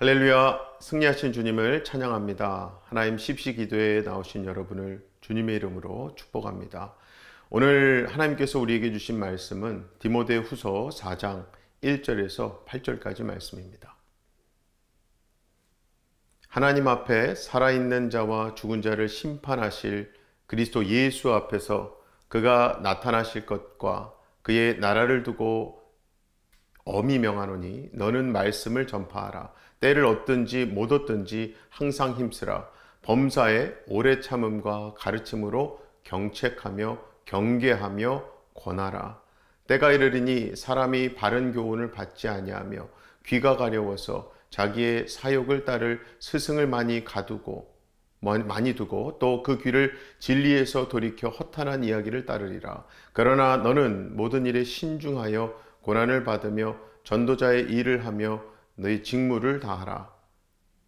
할렐루야, 승리하신 주님을 찬양합니다. 하나님 십시기도에 나오신 여러분을 주님의 이름으로 축복합니다. 오늘 하나님께서 우리에게 주신 말씀은 디모데후서 4장 1절에서 8절까지 말씀입니다. 하나님 앞에 살아있는 자와 죽은 자를 심판하실 그리스도 예수 앞에서 그가 나타나실 것과 그의 나라를 두고 엄히 명하노니 너는 말씀을 전파하라. 때를 얻든지 못 얻든지 항상 힘쓰라. 범사에 오래 참음과 가르침으로 경책하며 경계하며 권하라. 때가 이르리니 사람이 바른 교훈을 받지 아니하며 귀가 가려워서 자기의 사욕을 따를 스승을 많이 두고 또 그 귀를 진리에서 돌이켜 허탄한 이야기를 따르리라. 그러나 너는 모든 일에 신중하여 고난을 받으며 전도자의 일을 하며 너희 직무를 다하라.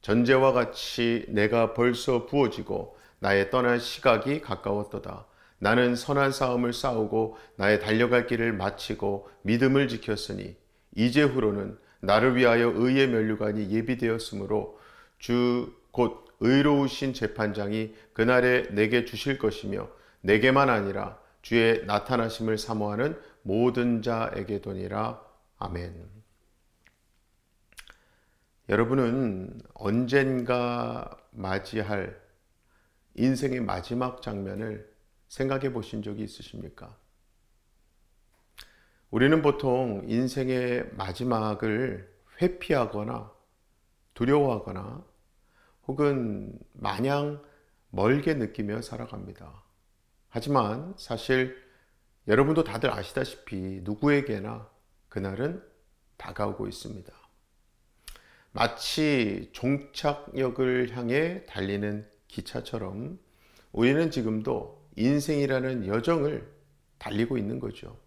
전제와 같이 내가 벌써 부어지고 나의 떠날 시각이 가까웠도다. 나는 선한 싸움을 싸우고 나의 달려갈 길을 마치고 믿음을 지켰으니 이제후로는 나를 위하여 의의 면류관이 예비되었으므로 주 곧 의로우신 재판장이 그날에 내게 주실 것이며 내게만 아니라 주의 나타나심을 사모하는 모든 자에게도니라. 아멘. 여러분은 언젠가 맞이할 인생의 마지막 장면을 생각해 보신 적이 있으십니까? 우리는 보통 인생의 마지막을 회피하거나 두려워하거나 혹은 마냥 멀게 느끼며 살아갑니다. 하지만 사실 여러분도 다들 아시다시피 누구에게나 그날은 다가오고 있습니다. 마치 종착역을 향해 달리는 기차처럼 우리는 지금도 인생이라는 여정을 달리고 있는 거죠.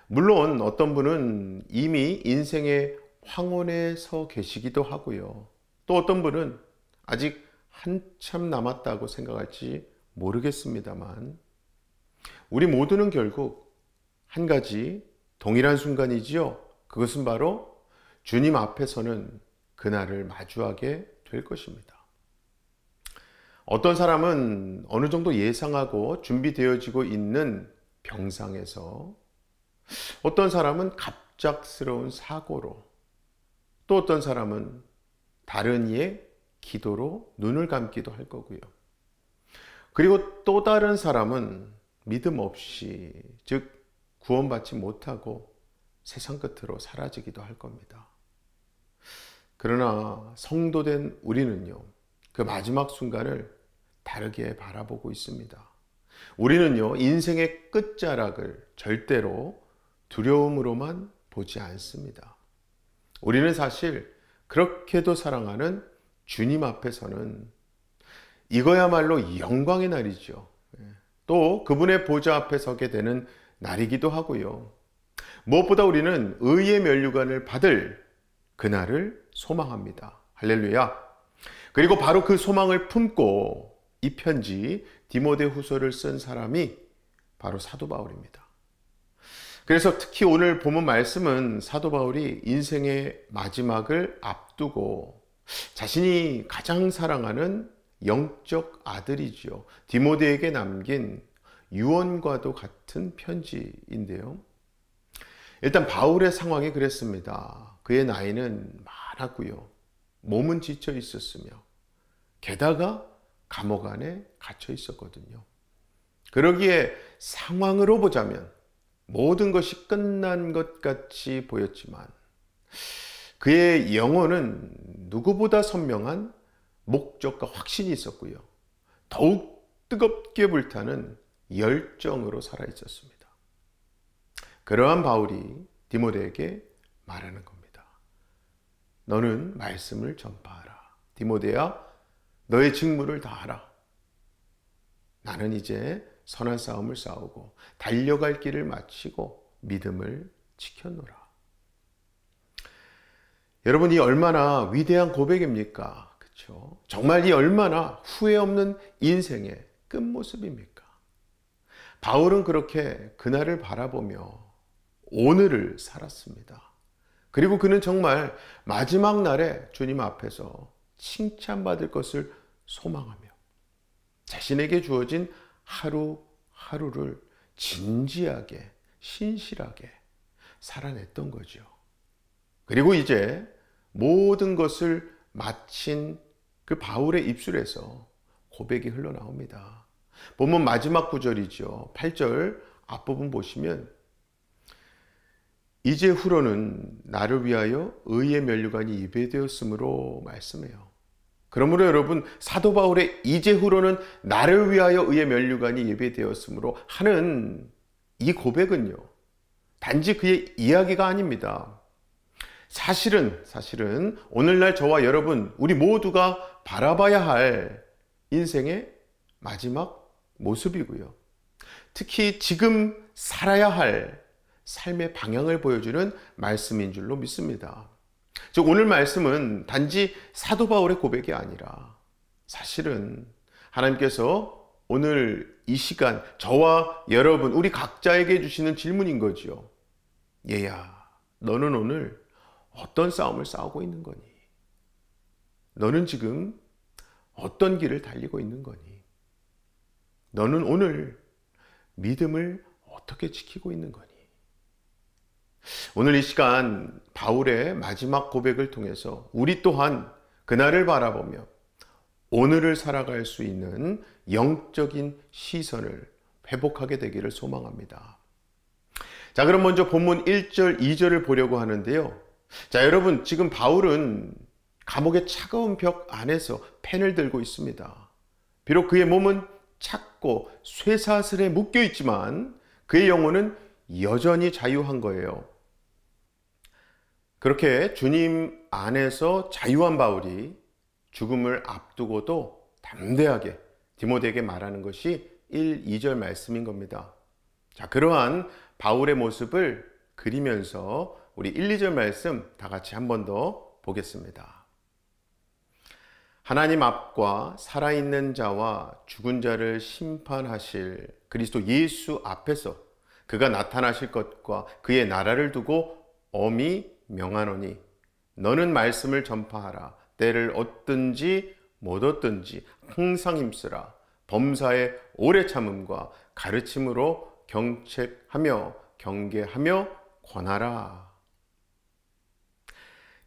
물론 어떤 분은 이미 인생의 황혼에 서 계시기도 하고요. 또 어떤 분은 아직 한참 남았다고 생각할지 모르겠습니다만 우리 모두는 결국 한 가지 동일한 순간이지요. 그것은 바로 주님 앞에서는 그날을 마주하게 될 것입니다. 어떤 사람은 어느 정도 예상하고 준비되어지고 있는 병상에서, 어떤 사람은 갑작스러운 사고로, 또 어떤 사람은 다른 이의 기도로 눈을 감기도 할 거고요. 그리고 또 다른 사람은 믿음 없이, 즉 구원받지 못하고 세상 끝으로 사라지기도 할 겁니다. 그러나 성도된 우리는요, 그 마지막 순간을 다르게 바라보고 있습니다. 우리는요, 인생의 끝자락을 절대로 두려움으로만 보지 않습니다. 우리는 사실 그렇게도 사랑하는 주님 앞에서는 이거야말로 영광의 날이죠. 또 그분의 보좌 앞에 서게 되는 날이기도 하고요. 무엇보다 우리는 의의 면류관을 받을 그날을 소망합니다. 할렐루야. 그리고 바로 그 소망을 품고 이 편지 디모데후서를 쓴 사람이 바로 사도 바울입니다. 그래서 특히 오늘 본문 말씀은 사도 바울이 인생의 마지막을 앞두고 자신이 가장 사랑하는 영적 아들이죠, 디모데에게 남긴 유언과도 같은 편지인데요. 일단 바울의 상황이 그랬습니다. 그의 나이는 많았고요. 몸은 지쳐 있었으며 게다가 감옥 안에 갇혀 있었거든요. 그러기에 상황으로 보자면 모든 것이 끝난 것 같이 보였지만 그의 영혼은 누구보다 선명한 목적과 확신이 있었고요. 더욱 뜨겁게 불타는 열정으로 살아 있었습니다. 그러한 바울이 디모데에게 말하는 겁니다. 너는 말씀을 전파하라. 디모데야, 너의 직무를 다하라. 나는 이제 선한 싸움을 싸우고 달려갈 길을 마치고 믿음을 지켜노라. 여러분, 이 얼마나 위대한 고백입니까? 그렇죠? 정말 이 얼마나 후회 없는 인생의 끝모습입니까? 바울은 그렇게 그날을 바라보며 오늘을 살았습니다. 그리고 그는 정말 마지막 날에 주님 앞에서 칭찬받을 것을 소망하며 자신에게 주어진 하루하루를 진지하게, 신실하게 살아냈던 거죠. 그리고 이제 모든 것을 마친 그 바울의 입술에서 고백이 흘러나옵니다. 본문 마지막 구절이죠. 8절 앞부분 보시면 이제후로는 나를 위하여 의의 면류관이 예배되었으므로 말씀해요. 그러므로 여러분, 사도 바울의 이제후로는 나를 위하여 의의 면류관이 예배되었으므로 하는 이 고백은요, 단지 그의 이야기가 아닙니다. 사실은 오늘날 저와 여러분, 우리 모두가 바라봐야 할 인생의 마지막 모습이고요. 특히 지금 살아야 할 삶의 방향을 보여주는 말씀인 줄로 믿습니다. 즉, 오늘 말씀은 단지 사도 바울의 고백이 아니라 사실은 하나님께서 오늘 이 시간 저와 여러분, 우리 각자에게 주시는 질문인 거지요. 얘야, 너는 오늘 어떤 싸움을 싸우고 있는 거니? 너는 지금 어떤 길을 달리고 있는 거니? 너는 오늘 믿음을 어떻게 지키고 있는 거니? 오늘 이 시간 바울의 마지막 고백을 통해서 우리 또한 그날을 바라보며 오늘을 살아갈 수 있는 영적인 시선을 회복하게 되기를 소망합니다. 자, 그럼 먼저 본문 1절, 2절을 보려고 하는데요. 자, 여러분, 지금 바울은 감옥의 차가운 벽 안에서 펜을 들고 있습니다. 비록 그의 몸은 찼고 쇠사슬에 묶여 있지만 그의 영혼은 여전히 자유한 거예요. 그렇게 주님 안에서 자유한 바울이 죽음을 앞두고도 담대하게 디모데에게 말하는 것이 1, 2절 말씀인 겁니다. 자, 그러한 바울의 모습을 그리면서 우리 1, 2절 말씀 다 같이 한 번 더 보겠습니다. 하나님 앞과 살아있는 자와 죽은 자를 심판하실 그리스도 예수 앞에서 그가 나타나실 것과 그의 나라를 두고 엄히 명하노니 너는 말씀을 전파하라. 때를 얻든지 못 얻든지 항상 힘쓰라. 범사에 오래 참음과 가르침으로 경책하며 경계하며 권하라.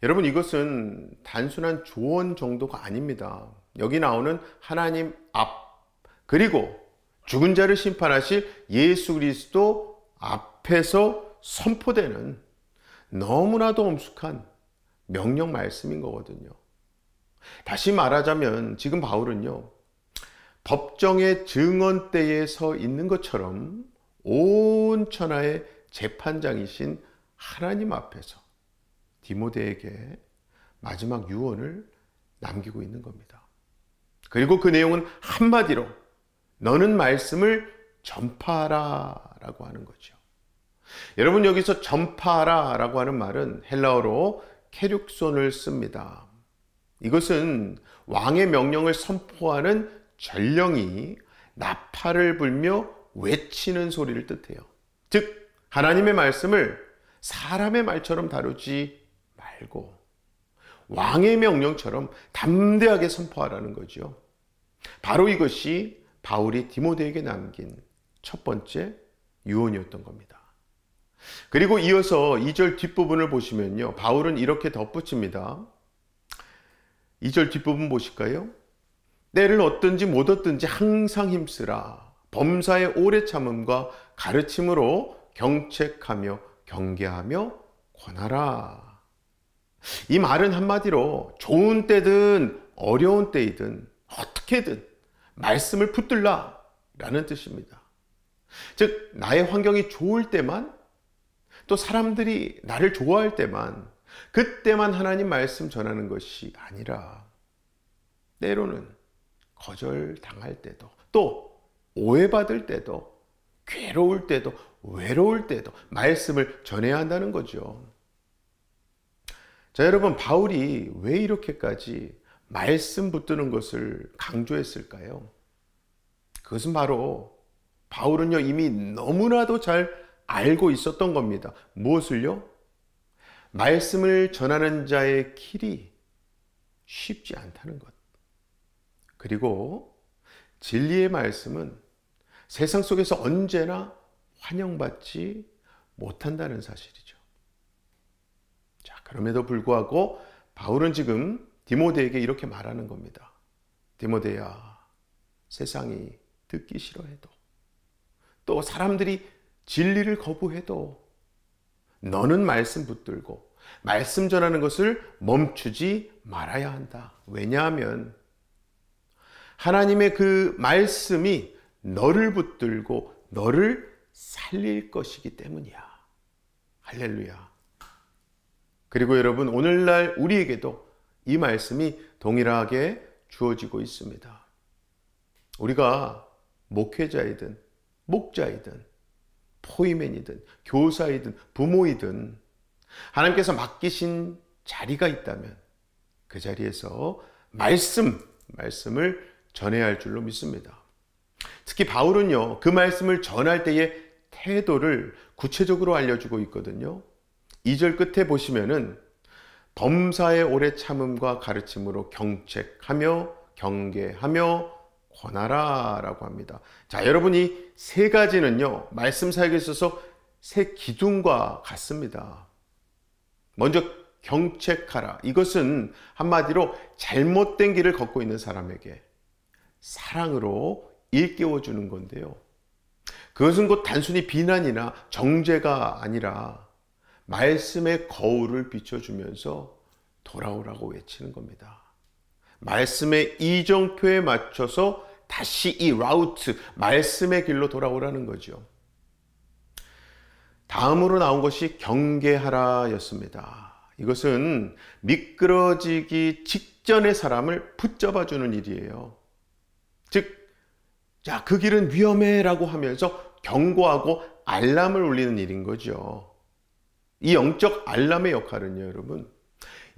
여러분, 이것은 단순한 조언 정도가 아닙니다. 여기 나오는 하나님 앞, 그리고 죽은 자를 심판하실 예수 그리스도 앞에서 선포되는 너무나도 엄숙한 명령 말씀인 거거든요. 다시 말하자면 지금 바울은요, 법정의 증언대에 서 있는 것처럼 온 천하의 재판장이신 하나님 앞에서 디모데에게 마지막 유언을 남기고 있는 겁니다. 그리고 그 내용은 한마디로 너는 말씀을 전파하라 라고 하는 거죠. 여러분, 여기서 전파하라 라고 하는 말은 헬라어로 케륙손을 씁니다. 이것은 왕의 명령을 선포하는 전령이 나팔을 불며 외치는 소리를 뜻해요. 즉, 하나님의 말씀을 사람의 말처럼 다루지 말고 왕의 명령처럼 담대하게 선포하라는 거죠. 바로 이것이 바울이 디모데에게 남긴 첫 번째 유언이었던 겁니다. 그리고 이어서 2절 뒷부분을 보시면요, 바울은 이렇게 덧붙입니다. 2절 뒷부분 보실까요? 때를 얻든지 못 얻든지 항상 힘쓰라. 범사의 오래 참음과 가르침으로 경책하며 경계하며 권하라. 이 말은 한마디로 좋은 때든 어려운 때이든 어떻게든 말씀을 붙들라 라는 뜻입니다. 즉, 나의 환경이 좋을 때만, 또 사람들이 나를 좋아할 때만, 그때만 하나님 말씀 전하는 것이 아니라 때로는 거절당할 때도, 또 오해받을 때도, 괴로울 때도, 외로울 때도 말씀을 전해야 한다는 거죠. 자, 여러분, 바울이 왜 이렇게까지 말씀 붙드는 것을 강조했을까요? 그것은 바로 바울은요, 이미 너무나도 잘 알고 있었던 겁니다. 무엇을요? 말씀을 전하는 자의 길이 쉽지 않다는 것. 그리고 진리의 말씀은 세상 속에서 언제나 환영받지 못한다는 사실이죠. 자, 그럼에도 불구하고 바울은 지금 디모데에게 이렇게 말하는 겁니다. 디모데야, 세상이 듣기 싫어해도, 또 사람들이 진리를 거부해도 너는 말씀 붙들고 말씀 전하는 것을 멈추지 말아야 한다. 왜냐하면 하나님의 그 말씀이 너를 붙들고 너를 살릴 것이기 때문이야. 할렐루야. 그리고 여러분, 오늘날 우리에게도 이 말씀이 동일하게 주어지고 있습니다. 우리가 목회자이든 목자이든 포이맨이든 교사이든 부모이든 하나님께서 맡기신 자리가 있다면 그 자리에서 말씀을 전해야 할 줄로 믿습니다. 특히 바울은요, 그 말씀을 전할 때의 태도를 구체적으로 알려주고 있거든요. 2절 끝에 보시면은 범사의 오래 참음과 가르침으로 경책하며 경계하며 권하라 라고 합니다. 자, 여러분, 이 세 가지는요, 말씀 사역에 있어서 세 기둥과 같습니다. 먼저 경책하라. 이것은 한마디로 잘못된 길을 걷고 있는 사람에게 사랑으로 일깨워 주는 건데요. 그것은 곧 단순히 비난이나 정죄가 아니라 말씀의 거울을 비춰주면서 돌아오라고 외치는 겁니다. 말씀의 이정표에 맞춰서 다시 이 라우트, 말씀의 길로 돌아오라는 거죠. 다음으로 나온 것이 경계하라 였습니다. 이것은 미끄러지기 직전의 사람을 붙잡아 주는 일이에요. 즉, 자, 그 길은 위험해 라고 하면서 경고하고 알람을 울리는 일인 거죠. 이 영적 알람의 역할은요, 여러분,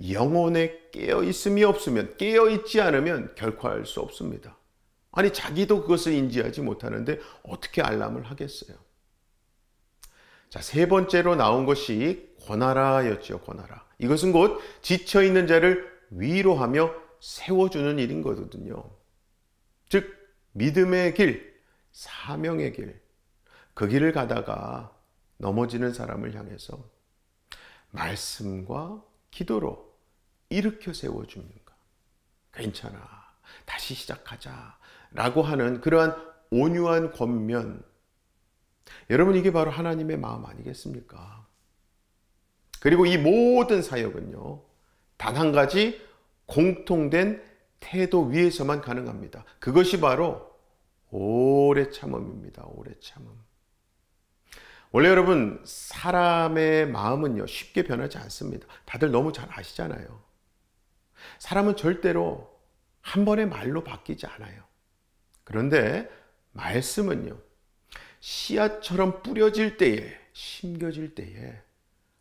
영혼에 깨어있음이 없으면, 깨어있지 않으면 결코 알 수 없습니다. 아니, 자기도 그것을 인지하지 못하는데 어떻게 알람을 하겠어요? 자, 세 번째로 나온 것이 권하라 였죠. 권하라. 이것은 곧 지쳐있는 자를 위로하며 세워주는 일인 거거든요. 즉, 믿음의 길, 사명의 길, 그 길을 가다가 넘어지는 사람을 향해서 말씀과 기도로 일으켜 세워줍니다. 괜찮아, 다시 시작하자 라고 하는 그러한 온유한 권면, 여러분, 이게 바로 하나님의 마음 아니겠습니까? 그리고 이 모든 사역은요, 단 한 가지 공통된 태도 위에서만 가능합니다. 그것이 바로 오래 참음입니다. 오래 참음. 원래 여러분, 사람의 마음은요, 쉽게 변하지 않습니다. 다들 너무 잘 아시잖아요. 사람은 절대로 한 번의 말로 바뀌지 않아요. 그런데 말씀은요, 씨앗처럼 뿌려질 때에, 심겨질 때에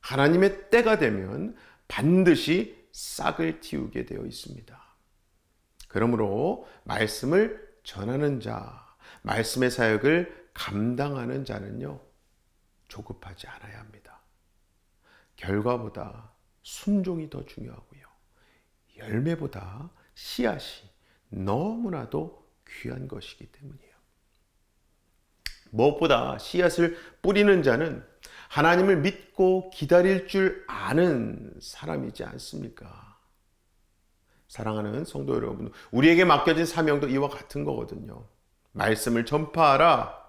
하나님의 때가 되면 반드시 싹을 틔우게 되어 있습니다. 그러므로 말씀을 전하는 자, 말씀의 사역을 감당하는 자는요, 조급하지 않아야 합니다. 결과보다 순종이 더 중요하고요, 열매보다 씨앗이 너무나도 귀한 것이기 때문이에요. 무엇보다 씨앗을 뿌리는 자는 하나님을 믿고 기다릴 줄 아는 사람이지 않습니까? 사랑하는 성도 여러분, 우리에게 맡겨진 사명도 이와 같은 거거든요. 말씀을 전파하라.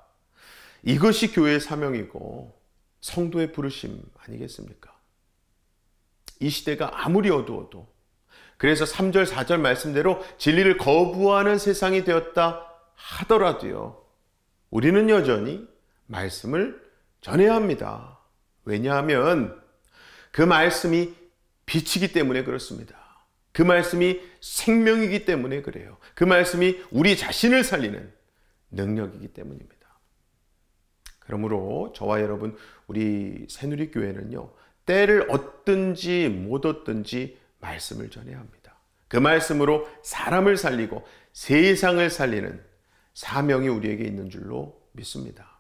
이것이 교회의 사명이고 성도의 부르심 아니겠습니까? 이 시대가 아무리 어두워도, 그래서 3절 4절 말씀대로 진리를 거부하는 세상이 되었다 하더라도요, 우리는 여전히 말씀을 전해야 합니다. 왜냐하면 그 말씀이 빛이기 때문에 그렇습니다. 그 말씀이 생명이기 때문에 그래요. 그 말씀이 우리 자신을 살리는 능력이기 때문입니다. 그러므로 저와 여러분, 우리 새누리교회는요, 때를 얻든지 못 얻든지 말씀을 전해야 합니다. 그 말씀으로 사람을 살리고 세상을 살리는 사명이 우리에게 있는 줄로 믿습니다.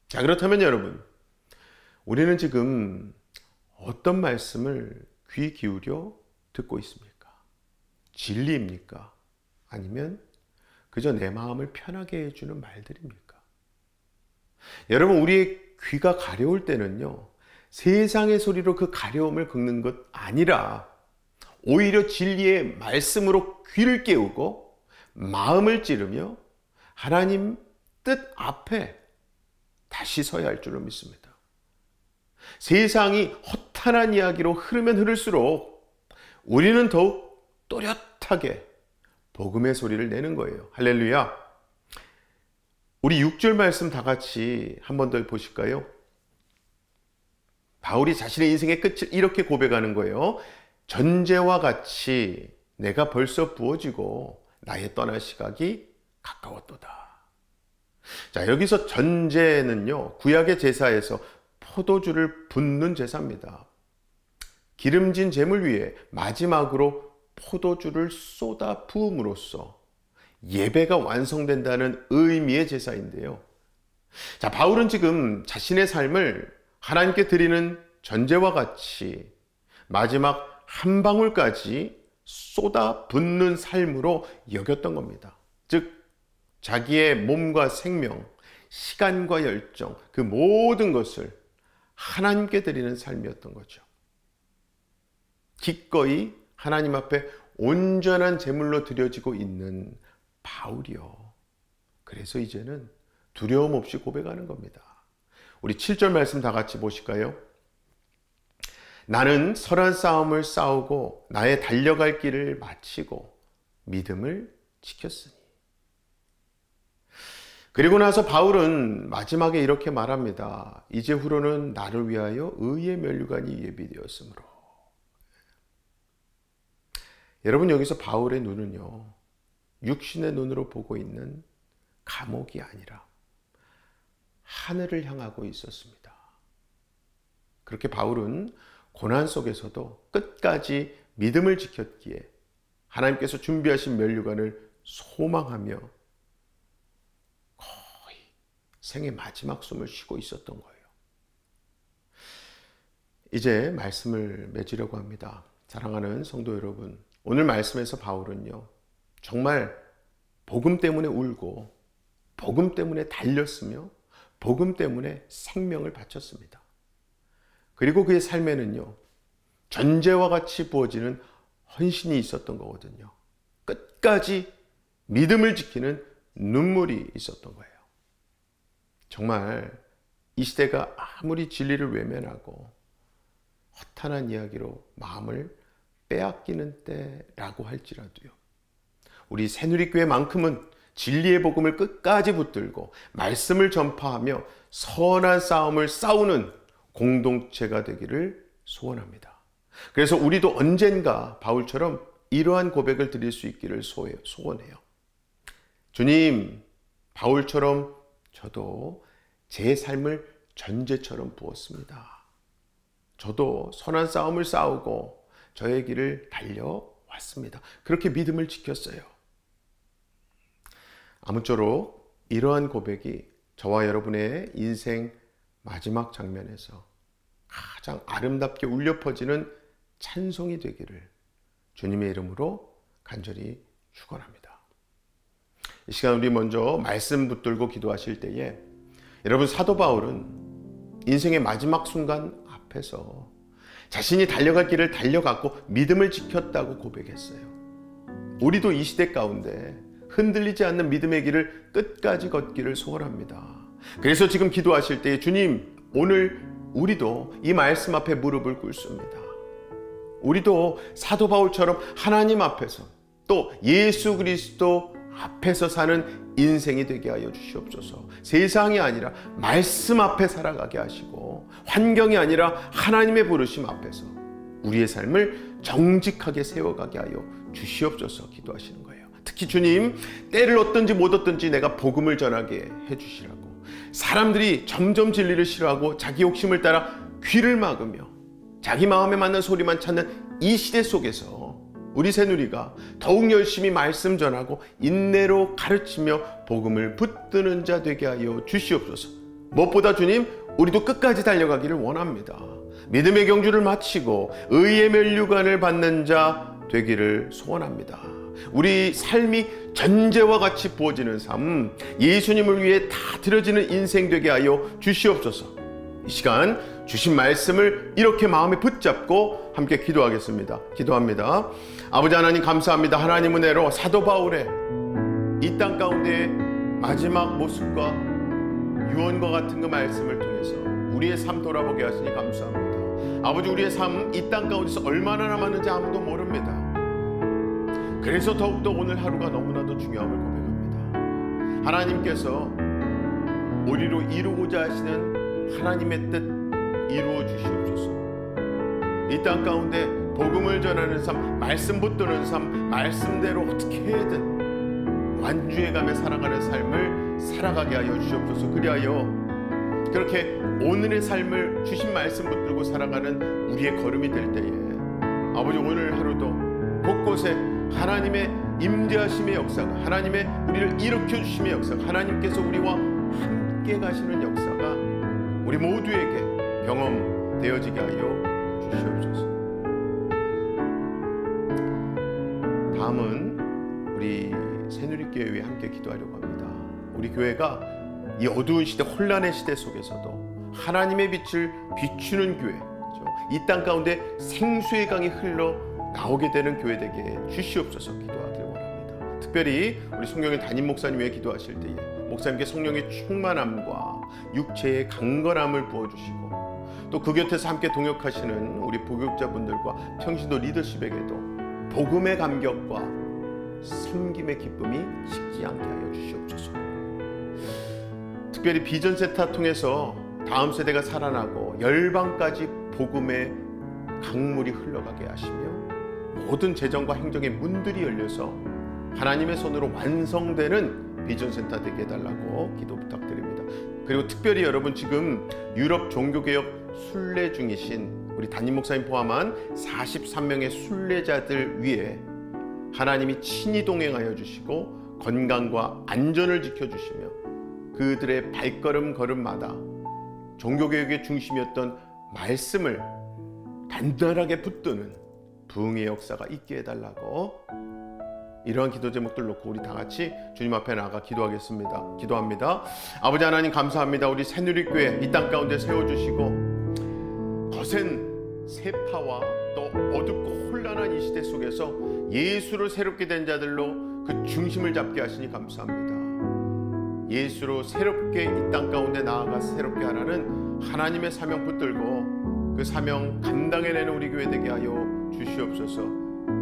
자, 그렇다면 여러분, 우리는 지금 어떤 말씀을 귀 기울여 듣고 있습니까? 진리입니까? 아니면 그저 내 마음을 편하게 해주는 말들입니까? 여러분, 우리의 귀가 가려울 때는요, 세상의 소리로 그 가려움을 긁는 것 아니라 오히려 진리의 말씀으로 귀를 깨우고 마음을 찌르며 하나님 뜻 앞에 다시 서야 할 줄로 믿습니다. 세상이 허탄한 이야기로 흐르면 흐를수록 우리는 더욱 또렷하게 복음의 소리를 내는 거예요. 할렐루야. 우리 6절 말씀 다 같이 한 번 더 보실까요? 바울이 자신의 인생의 끝을 이렇게 고백하는 거예요. 전제와 같이 내가 벌써 부어지고 나의 떠날 시각이 가까웠도다. 자, 여기서 전제는요, 구약의 제사에서 포도주를 붓는 제사입니다. 기름진 제물 위에 마지막으로 포도주를 쏟아 부음으로써 예배가 완성된다는 의미의 제사인데요. 자, 바울은 지금 자신의 삶을 하나님께 드리는 전제와 같이 마지막 한 방울까지 쏟아 붓는 삶으로 여겼던 겁니다. 즉, 자기의 몸과 생명, 시간과 열정, 그 모든 것을 하나님께 드리는 삶이었던 거죠. 기꺼이 하나님 앞에 온전한 제물로 드려지고 있는 바울이요. 그래서 이제는 두려움 없이 고백하는 겁니다. 우리 7절 말씀 다 같이 보실까요? 나는 선한 싸움을 싸우고 나의 달려갈 길을 마치고 믿음을 지켰으니. 그리고 나서 바울은 마지막에 이렇게 말합니다. 이제후로는 나를 위하여 의의 면류관이 예비되었으므로. 여러분, 여기서 바울의 눈은요, 육신의 눈으로 보고 있는 감옥이 아니라 하늘을 향하고 있었습니다. 그렇게 바울은 고난 속에서도 끝까지 믿음을 지켰기에 하나님께서 준비하신 면류관을 소망하며 거의 생의 마지막 숨을 쉬고 있었던 거예요. 이제 말씀을 맺으려고 합니다. 사랑하는 성도 여러분, 오늘 말씀에서 바울은요, 정말 복음 때문에 울고 복음 때문에 달렸으며 복음 때문에 생명을 바쳤습니다. 그리고 그의 삶에는요, 전제와 같이 부어지는 헌신이 있었던 거거든요. 끝까지 믿음을 지키는 눈물이 있었던 거예요. 정말 이 시대가 아무리 진리를 외면하고 허탄한 이야기로 마음을 빼앗기는 때라고 할지라도요, 우리 새누리교회만큼은 진리의 복음을 끝까지 붙들고 말씀을 전파하며 선한 싸움을 싸우는 공동체가 되기를 소원합니다. 그래서 우리도 언젠가 바울처럼 이러한 고백을 드릴 수 있기를 소원해요. 주님, 바울처럼 저도 제 삶을 전제처럼 부었습니다. 저도 선한 싸움을 싸우고 저의 길을 달려왔습니다. 그렇게 믿음을 지켰어요. 아무쪼록 이러한 고백이 저와 여러분의 인생 마지막 장면에서 가장 아름답게 울려 퍼지는 찬송이 되기를 주님의 이름으로 간절히 축원합니다. 이 시간 우리 먼저 말씀 붙들고 기도하실 때에, 여러분, 사도 바울은 인생의 마지막 순간 앞에서 자신이 달려갈 길을 달려갔고 믿음을 지켰다고 고백했어요. 우리도 이 시대 가운데 흔들리지 않는 믿음의 길을 끝까지 걷기를 소원합니다. 그래서 지금 기도하실 때, 주님, 오늘 우리도 이 말씀 앞에 무릎을 꿇습니다. 우리도 사도 바울처럼 하나님 앞에서 또 예수 그리스도 앞에서 사는 인생이 되게 하여 주시옵소서. 세상이 아니라 말씀 앞에 살아가게 하시고, 환경이 아니라 하나님의 부르심 앞에서 우리의 삶을 정직하게 세워가게 하여 주시옵소서 기도하시는 거예요. 특히 주님, 때를 얻든지 못 얻든지 내가 복음을 전하게 해주시라고. 사람들이 점점 진리를 싫어하고 자기 욕심을 따라 귀를 막으며 자기 마음에 맞는 소리만 찾는 이 시대 속에서 우리 새누리가 더욱 열심히 말씀 전하고 인내로 가르치며 복음을 붙드는 자 되게 하여 주시옵소서. 무엇보다 주님, 우리도 끝까지 달려가기를 원합니다. 믿음의 경주를 마치고 의의 면류관을 받는 자 되기를 소원합니다. 우리 삶이 전제와 같이 부어지는 삶, 예수님을 위해 다 드려지는 인생 되게 하여 주시옵소서. 이 시간 주신 말씀을 이렇게 마음에 붙잡고 함께 기도하겠습니다. 기도합니다. 아버지 하나님 감사합니다. 하나님 은혜로 사도 바울의 이 땅 가운데 마지막 모습과 유언과 같은 그 말씀을 통해서 우리의 삶 돌아보게 하시니 감사합니다. 아버지, 우리의 삶 이 땅 가운데서 얼마나 남았는지 아무도 모릅니다. 그래서 더욱더 오늘 하루가 너무나도 중요함을 고백합니다. 하나님께서 우리로 이루고자 하시는 하나님의 뜻 이루어 주시옵소서. 이 땅 가운데 복음을 전하는 삶, 말씀 붙드는 삶, 말씀대로 어떻게든 완주해가며 살아가는 삶을 살아가게 하여 주시옵소서. 그리하여 그렇게 오늘의 삶을 주신 말씀 붙들고 살아가는 우리의 걸음이 될 때에 아버지, 오늘 하루도 곳곳에 하나님의 임재하심의 역사가, 하나님의 우리를 일으켜 주심의 역사가, 하나님께서 우리와 함께 가시는 역사가 우리 모두에게 경험되어지게 하여 주시옵소서. 다음은 우리 새누리교회에 함께 기도하려고 합니다. 우리 교회가 이 어두운 시대, 혼란의 시대 속에서도 하나님의 빛을 비추는 교회, 이 땅 가운데 생수의 강이 흘러 나오게 되는 교회 되게 주시옵소서. 기도하길 원합니다. 특별히 우리 송영일 담임 목사님 위해 기도하실 때에 목사님께 성령의 충만함과 육체의 강건함을 부어주시고 또 그 곁에서 함께 동역하시는 우리 부교육자분들과 평신도 리더십에게도 복음의 감격과 섬김의 기쁨이 식지 않게 하여 주시옵소서. 특별히 비전센터 통해서 다음 세대가 살아나고 열방까지 복음의 강물이 흘러가게 하시며 모든 재정과 행정의 문들이 열려서 하나님의 손으로 완성되는 비전센터 되게 해달라고 기도 부탁드립니다. 그리고 특별히 여러분, 지금 유럽 종교개혁 순례 중이신 우리 담임 목사님 포함한 43명의 순례자들 위해 하나님이 친히 동행하여 주시고 건강과 안전을 지켜주시며 그들의 발걸음 걸음마다 종교개혁의 중심이었던 말씀을 단단하게 붙드는 부흥의 역사가 있게 해달라고 이러한 기도 제목들 놓고 우리 다 같이 주님 앞에 나아가 기도하겠습니다. 기도합니다. 아버지 하나님 감사합니다. 우리 새누리교회 이 땅 가운데 세워주시고 거센 세파와 또 어둡고 혼란한 이 시대 속에서 예수로 새롭게 된 자들로 그 중심을 잡게 하시니 감사합니다. 예수로 새롭게 이 땅 가운데 나아가 새롭게 하라는 하나님의 사명 붙들고 그 사명 감당해내는 우리 교회 되게 하여 주시옵소서.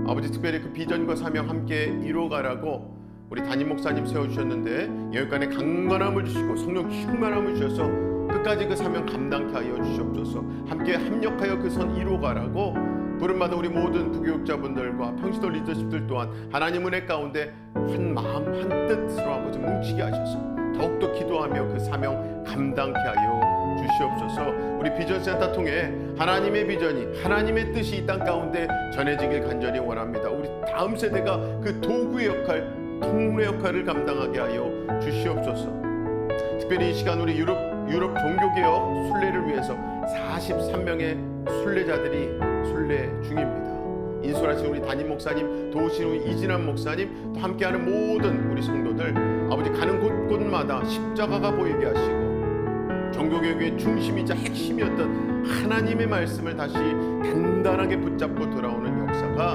아버지, 특별히 그 비전과 사명 함께 이루어가라고 우리 담임 목사님 세워주셨는데 여기까지 강건함을 주시고 성령 충만함을 주셔서 끝까지 그 사명 감당케 하여 주시옵소서. 함께 합력하여 그 선 이루어가라고 부름받은 우리 모든 부교육자분들과 평신도 리더십들 또한 하나님 은혜 가운데 한 마음 한 뜻으로 아버지 뭉치게 하셔서 더욱더 기도하며 그 사명 감당케 하여 주시옵소서. 우리 비전센터 통해 하나님의 비전이, 하나님의 뜻이 이 땅 가운데 전해지길 간절히 원합니다. 우리 다음 세대가 그 도구의 역할, 통로의 역할을 감당하게 하여 주시옵소서. 특별히 이 시간 우리 유럽 종교개혁 순례를 위해서 43명의 순례자들이 순례 중입니다. 인솔하신 우리 담임 목사님, 도우신 우리 이진환 목사님, 또 함께하는 모든 우리 성도들, 아버지 가는 곳곳마다 십자가가 보이게 하시고 종교개혁의 중심이자 핵심이었던 하나님의 말씀을 다시 단단하게 붙잡고 돌아오는 역사가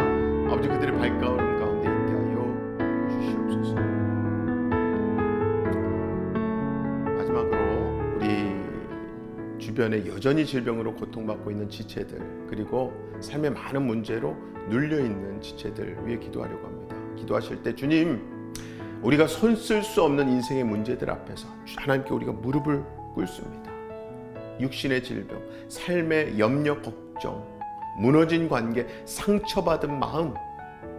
아버지 그들의 발걸음 가운데 있게 하여 주시옵소서. 마지막으로 우리 주변에 여전히 질병으로 고통받고 있는 지체들, 그리고 삶의 많은 문제로 눌려있는 지체들 위해 기도하려고 합니다. 기도하실 때 주님, 우리가 손 쓸 수 없는 인생의 문제들 앞에서 하나님께 우리가 무릎을 꿇습니다. 육신의 질병, 삶의 염려, 걱정, 무너진 관계, 상처받은 마음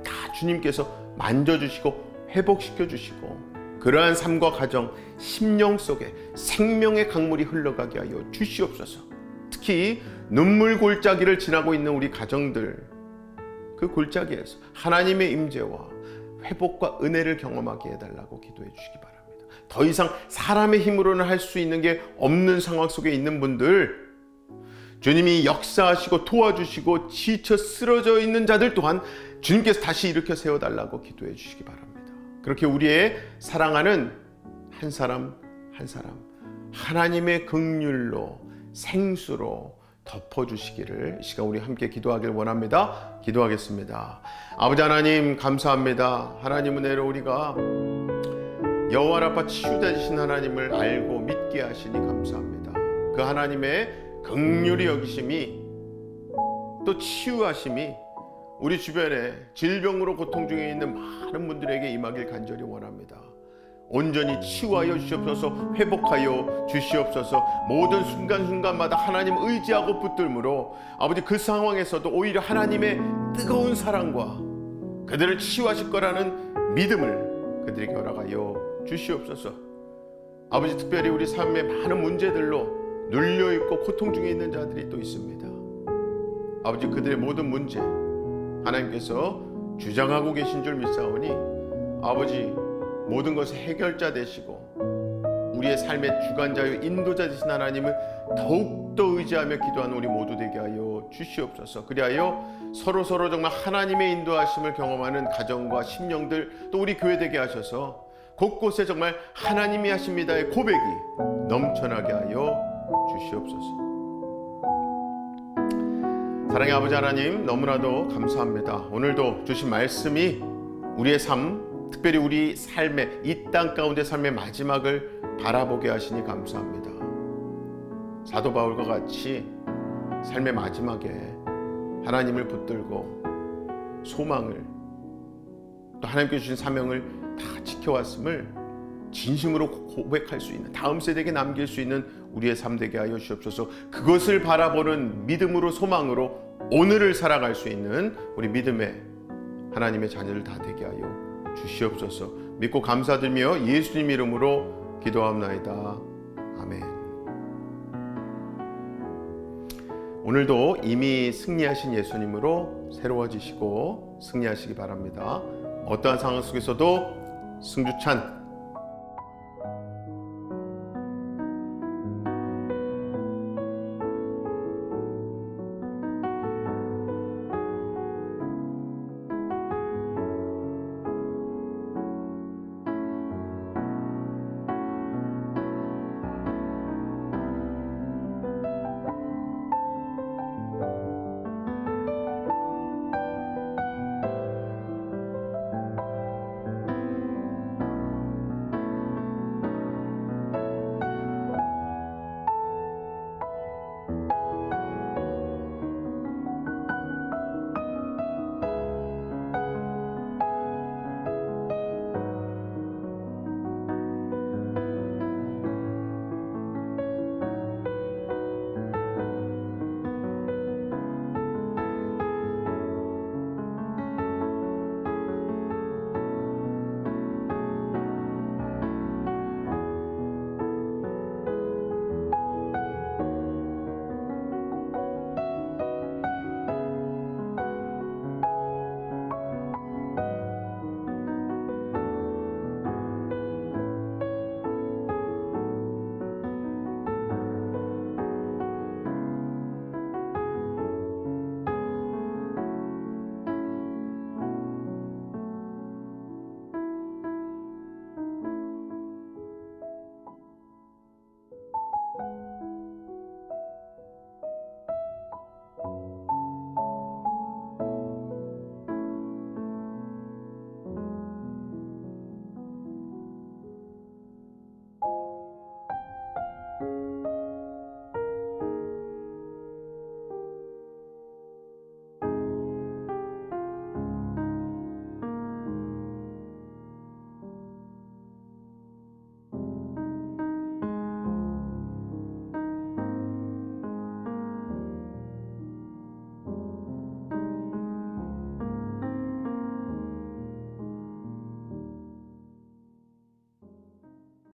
다 주님께서 만져주시고 회복시켜 주시고 그러한 삶과 가정, 심령 속에 생명의 강물이 흘러가게 하여 주시옵소서. 특히 눈물 골짜기를 지나고 있는 우리 가정들, 그 골짜기에서 하나님의 임재와 회복과 은혜를 경험하게 해달라고 기도해 주시기 바랍니다. 더 이상 사람의 힘으로는 할 수 있는 게 없는 상황 속에 있는 분들, 주님이 역사하시고 도와주시고 지쳐 쓰러져 있는 자들 또한 주님께서 다시 일으켜 세워달라고 기도해 주시기 바랍니다. 그렇게 우리의 사랑하는 한 사람 한 사람 하나님의 긍휼로 생수로 덮어주시기를 이 시간 우리 함께 기도하길 원합니다. 기도하겠습니다. 아버지 하나님 감사합니다. 하나님은 내로 우리가 여호와 라파 치유자이신 하나님을 알고 믿게 하시니 감사합니다. 그 하나님의 긍휼히 여기심이 또 치유하심이 우리 주변에 질병으로 고통 중에 있는 많은 분들에게 임하길 간절히 원합니다. 온전히 치유하여 주시옵소서. 회복하여 주시옵소서. 모든 순간순간마다 하나님 의지하고 붙들므로 아버지 그 상황에서도 오히려 하나님의 뜨거운 사랑과 그들을 치유하실 거라는 믿음을 그들에게 허락하여 주시옵소서. 아버지 특별히 우리 삶의 많은 문제들로 눌려있고 고통 중에 있는 자들이 또 있습니다. 아버지 그들의 모든 문제 하나님께서 주장하고 계신 줄 믿사오니 아버지 모든 것의 해결자 되시고 우리의 삶의 주관자요 인도자 되신 하나님을 더욱더 의지하며 기도하는 우리 모두 되게 하여 주시옵소서. 그리하여 서로 정말 하나님의 인도하심을 경험하는 가정과 심령들 또 우리 교회 되게 하셔서 곳곳에 정말 하나님이 하십니다의 고백이 넘쳐나게 하여 주시옵소서. 사랑의 아버지 하나님 너무나도 감사합니다. 오늘도 주신 말씀이 우리의 삶 특별히 우리 삶의 이 땅 가운데 삶의 마지막을 바라보게 하시니 감사합니다. 사도 바울과 같이 삶의 마지막에 하나님을 붙들고 소망을 또 하나님께 주신 사명을 다 지켜왔음을 진심으로 고백할 수 있는 다음 세대에게 남길 수 있는 우리의 삶 되게 하여 주옵소서. 그것을 바라보는 믿음으로 소망으로 오늘을 살아갈 수 있는 우리 믿음의 하나님의 자녀들 다 되게 하여 주시옵소서. 믿고 감사드리며 예수님 이름으로 기도하옵나이다. 아멘. 오늘도 이미 승리하신 예수님으로 새로워지시고 승리하시기 바랍니다. 어떠한 상황 속에서도 승주찬